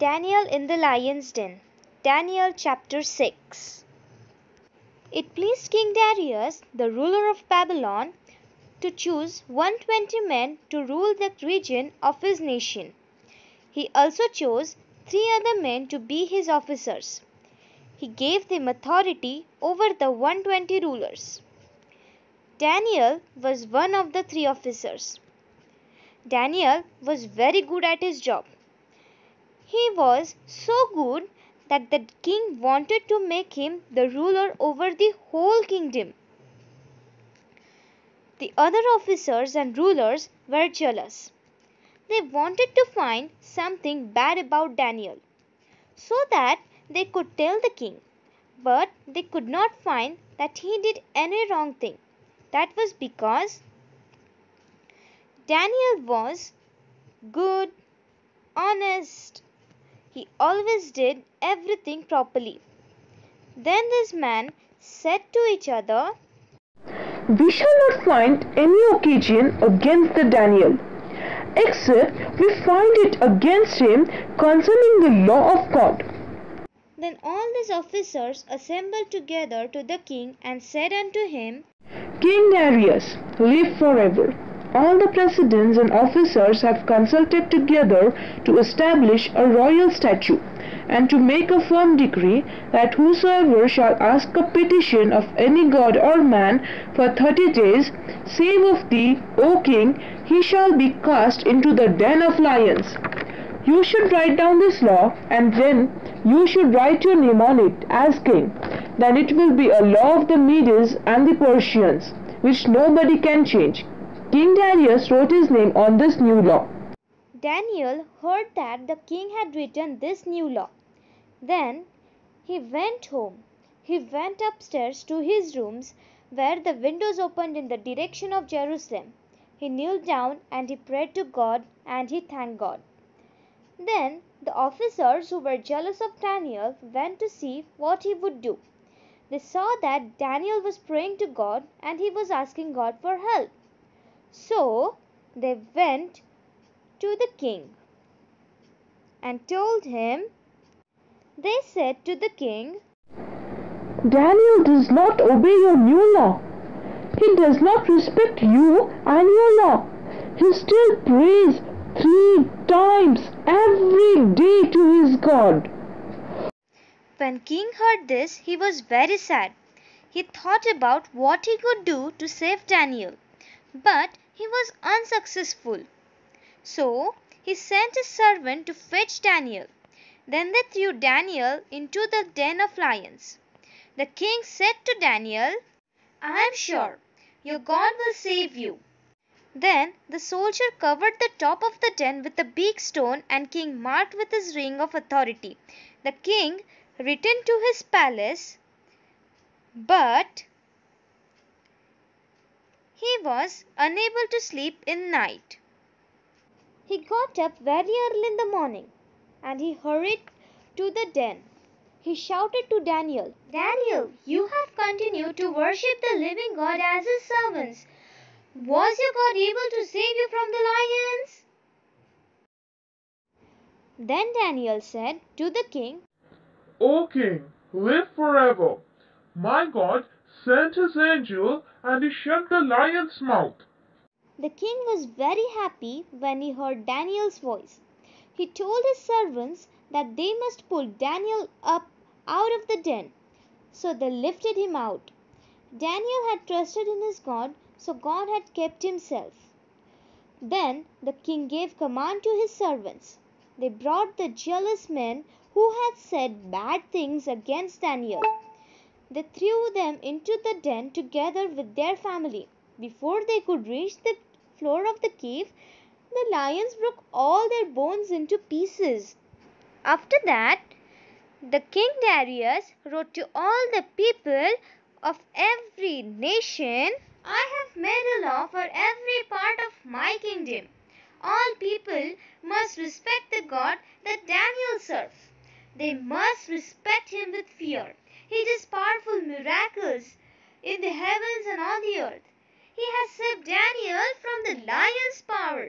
Daniel in the lion's den. Daniel chapter 6. It pleased King Darius, the ruler of Babylon, to choose 120 men to rule the region of his nation. He also chose 3 other men to be his officers. He gave them authority over the 120 rulers. Daniel was one of the 3 officers. Daniel was very good at his job. He was so good that the king wanted to make him the ruler over the whole kingdom. The other officers and rulers were jealous. They wanted to find something bad about Daniel so that they could tell the king, but they could not find that he did any wrong thing. That was because Daniel was good, honest. He always did everything properly. Then this man said to each other, "We shall not find any occasion against the Daniel, except we find it against him concerning the law of God." Then all these officers assembled together to the king and said unto him, "King Darius, live forever. All the presidents and officers have consulted together to establish a royal statute, and to make a firm decree that whosoever shall ask a petition of any god or man for 30 days, save of thee, O king, he shall be cast into the den of lions. You should write down this law, and then you should write your name on it as king. Then it will be a law of the Medes and the Persians, which nobody can change." King Darius wrote his name on this new law. Daniel heard that the king had written this new law. Then he went home. He went upstairs to his rooms where the windows opened in the direction of Jerusalem. He kneeled down and he prayed to God and he thanked God. Then the officers who were jealous of Daniel went to see what he would do. They saw that Daniel was praying to God and he was asking God for help. So they went to the king and told him. They said to the king, "Daniel does not obey your new law. He does not respect you and your law. He still prays 3 times every day to his God." When king heard this, he was very sad. He thought about what he could do to save Daniel, but he was unsuccessful. So he sent a servant to fetch Daniel. Then they threw Daniel into the den of lions. The king said to Daniel, "I am sure your God will save you." Then the soldier covered the top of the den with a big stone, and king marked with his ring of authority. The king returned to his palace, but he was unable to sleep in night. He got up very early in the morning and he hurried to the den. He shouted to Daniel, "Daniel, you have continued to worship the living God as his servants. Was your God able to save you from the lions?" Then Daniel said to the king, "O king, live forever. My God sent his angel and he shut the lion's mouth." The king was very happy when he heard Daniel's voice. He told his servants that they must pull Daniel up out of the den. So they lifted him out. Daniel had trusted in his God, so God had kept himself. Then the king gave command to his servants. They brought the jealous men who had said bad things against Daniel. They threw them into the den together with their family. Before they could reach the floor of the cave, the lions broke all their bones into pieces. After that, the king Darius wrote to all the people of every nation, "I have made a law for every part of my kingdom. All people must respect the God that Daniel serves. They must respect him with fear. He does powerful miracles in the heavens and on the earth. He has saved Daniel from the lion's power."